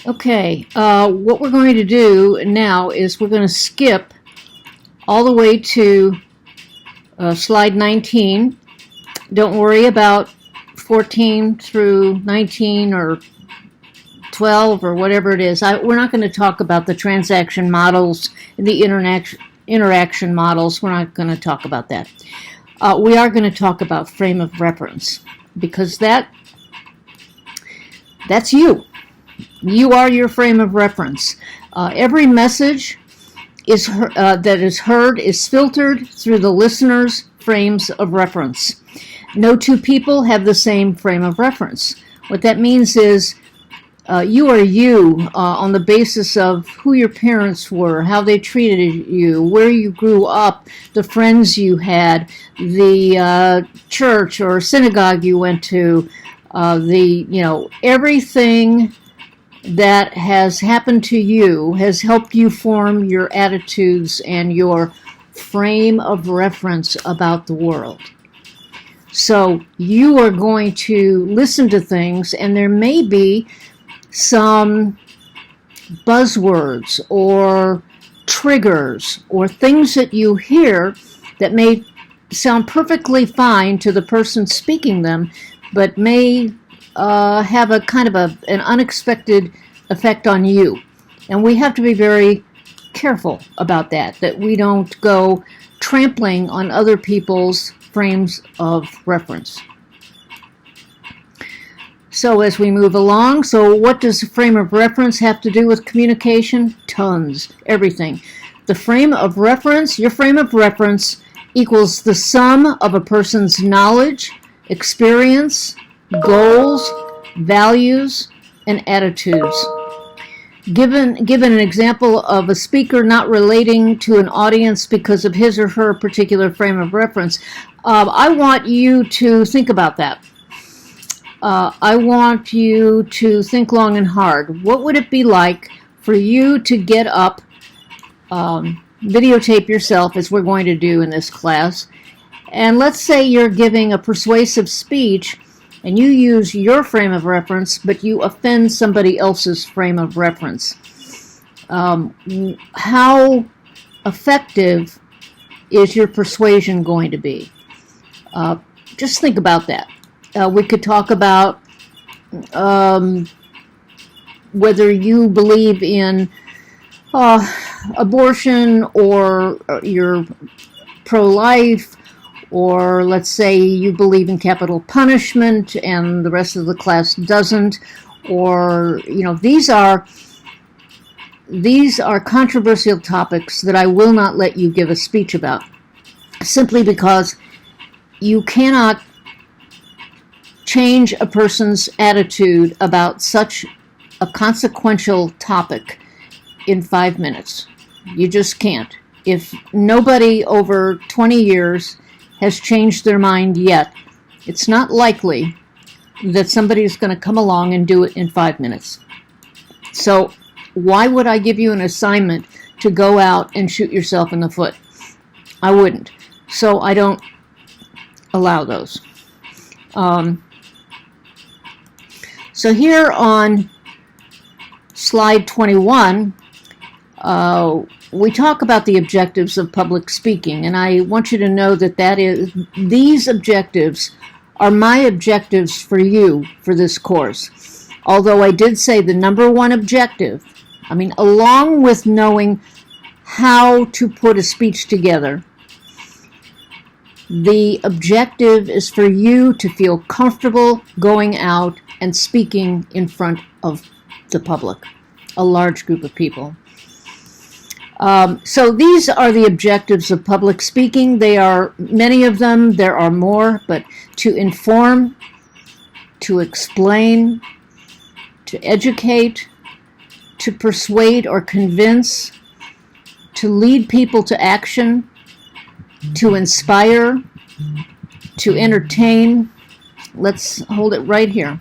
Okay, what we're going to do now is we're going to skip all the way to slide 19. Don't worry about 14 through 19 or 12 or whatever it is. We're not going to talk about the transaction models, the interaction models. We're not going to talk about that. We are going to talk about frame of reference, because that's you. You are your frame of reference. Every message that is heard is filtered through the listener's frames of reference. No two people have the same frame of reference. What that means is you are you on the basis of who your parents were, how they treated you, where you grew up, the friends you had, the church or synagogue you went to, everything that has happened to you has helped you form your attitudes and your frame of reference about the world. So you are going to listen to things, and there may be some buzzwords or triggers or things that you hear that may sound perfectly fine to the person speaking them, but may have a kind of an unexpected effect on you. And we have to be very careful about that we don't go trampling on other people's frames of reference. So as we move along, so what does the frame of reference have to do with communication? Tons, everything. The frame of reference, your frame of reference equals the sum of a person's knowledge, experience, goals, values, and attitudes. Given an example of a speaker not relating to an audience because of his or her particular frame of reference, I want you to think about that. I want you to think long and hard. What would it be like for you to get up, videotape yourself, as we're going to do in this class, and let's say you're giving a persuasive speech and you use your frame of reference, but you offend somebody else's frame of reference. How effective is your persuasion going to be? Just think about that. We could talk about whether you believe in abortion, or you're pro-life, or let's say you believe in capital punishment and the rest of the class doesn't, or these are controversial topics that I will not let you give a speech about, simply because you cannot change a person's attitude about such a consequential topic in 5 minutes. You just can't. If nobody over 20 years has changed their mind yet, it's not likely that somebody is going to come along and do it in 5 minutes. So why would I give you an assignment to go out and shoot yourself in the foot? I wouldn't. So I don't allow those. So here on slide 21, we talk about the objectives of public speaking, and I want you to know that these objectives are my objectives for you for this course. Although I did say the number one objective, along with knowing how to put a speech together, the objective is for you to feel comfortable going out and speaking in front of the public, a large group of people. So these are the objectives of public speaking. They are many of them. There are more, but to inform, to explain, to educate, to persuade or convince, to lead people to action, to inspire, to entertain. Let's hold it right here.